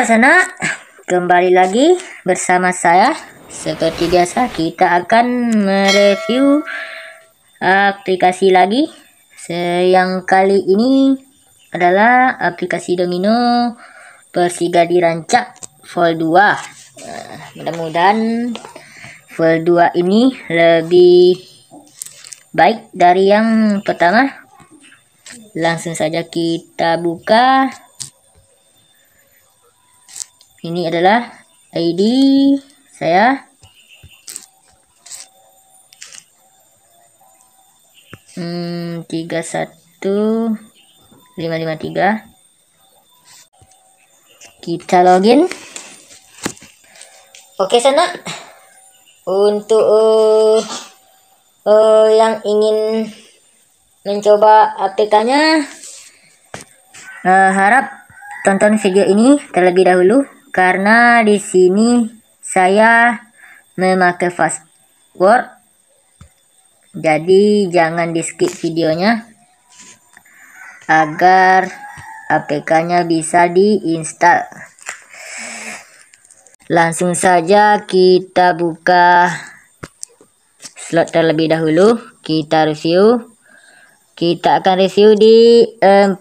sana, kembali lagi bersama saya. Seperti biasa kita akan mereview aplikasi lagi. Yang kali ini adalah aplikasi domino Persija dirancak Vol 2. Mudah-mudahan Vol 2 ini lebih baik dari yang pertama. Langsung saja kita buka. Ini adalah ID saya. 31553. Kita login. Oke sana. Untuk yang ingin mencoba APK-nya, harap tonton video ini terlebih dahulu karena di sini saya memakai password. Jadi jangan di skip videonya agar APK-nya bisa diinstal. Langsung saja kita buka slot terlebih dahulu. Kita review. Kita akan review di 4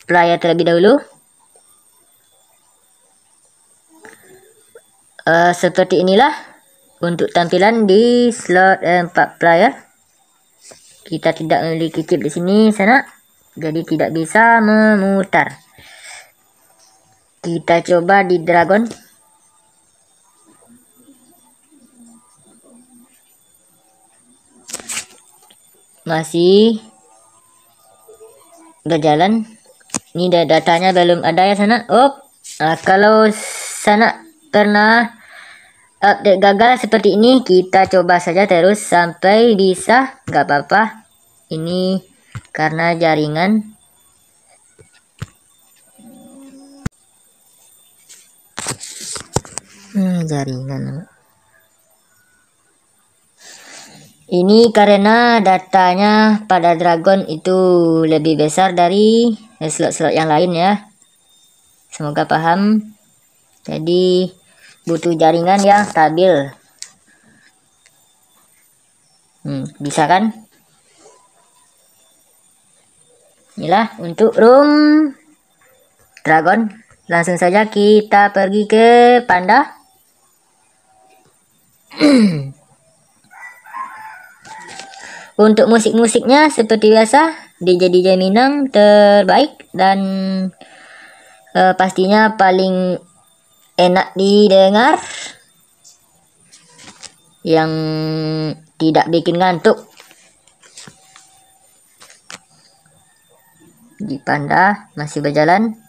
player terlebih dahulu. Seperti inilah untuk tampilan di slot 4 player. Kita tidak memiliki chip di sini sana, jadi tidak bisa memutar. Kita coba di Dragon. Masih berjalan. Ini datanya belum ada ya sana. Kalau sana pernah update gagal seperti ini, kita coba saja terus sampai bisa, nggak apa-apa. Ini karena jaringan. Jaringan. Ini karena datanya pada Dragon itu lebih besar dari slot-slot yang lain ya. Semoga paham. Jadi butuh jaringan yang stabil. Bisa kan? Inilah untuk room Dragon. Langsung saja kita pergi ke Panda. Untuk musik-musiknya seperti biasa DJ Minang terbaik dan pastinya paling enak didengar, yang tidak bikin ngantuk. Di Panda masih berjalan.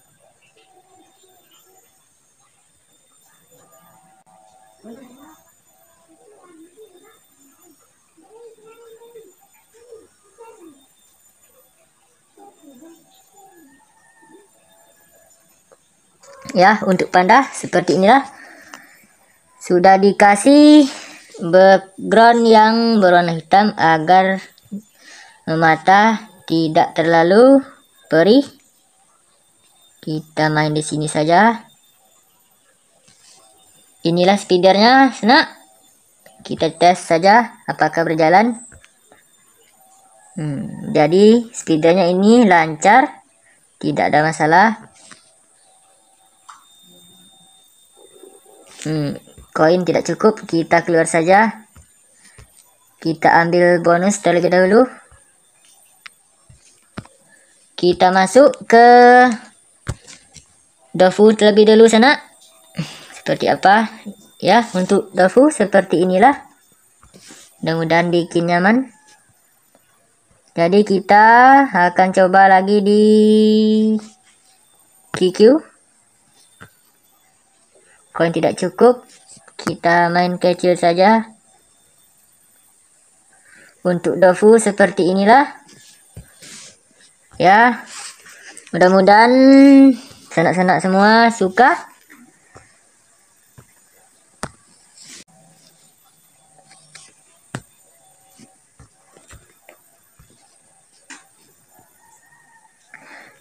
Ya, untuk Panda seperti inilah. Sudah dikasih background yang berwarna hitam agar mata tidak terlalu perih. Kita main di sini saja. Inilah speedernya, nak. Kita tes saja apakah berjalan. Jadi speedernya ini lancar, tidak ada masalah. Koin tidak cukup, kita keluar saja. Kita ambil bonus terlebih dahulu. Kita masuk ke Dofu terlebih dahulu sana. Seperti apa ya untuk Dofu, seperti inilah. Mudah-mudahan bikin nyaman. Jadi kita akan coba lagi di QQ. Koin tidak cukup, kita main kecil saja. Untuk Dofu seperti inilah ya. Mudah-mudahan sanak-sanak semua suka.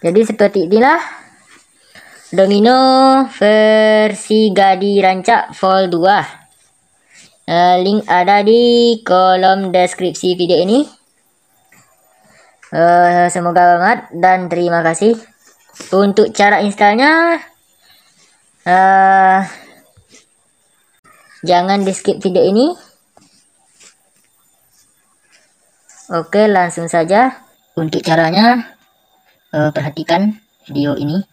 Jadi seperti inilah Domino versi Gadi Ranca Vol 2. Link ada di kolom deskripsi video ini. Semoga bermanfaat dan terima kasih. Untuk cara installnya, jangan di skip video ini. Oke, langsung saja. Untuk caranya, perhatikan video ini.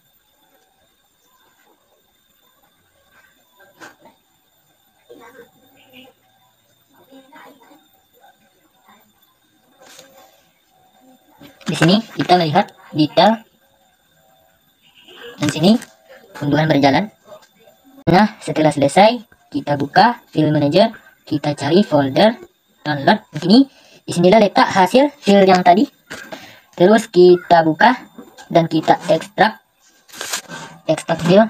Di sini kita melihat detail, dan sini unduhan berjalan. Nah, setelah selesai, kita buka file manager, kita cari folder download. Di sinilah letak hasil file yang tadi. Terus kita buka dan kita ekstrak file.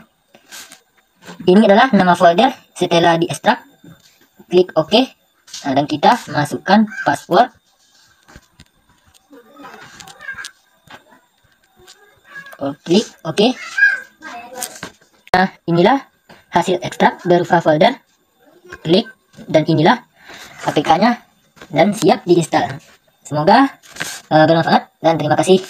Ini adalah nama folder. Setelah di ekstrak, klik OK. Nah, dan kita masukkan password. Klik OK. Nah, inilah hasil ekstrak berupa folder. Klik, dan inilah APK-nya dan siap diinstal. Semoga bermanfaat dan terima kasih.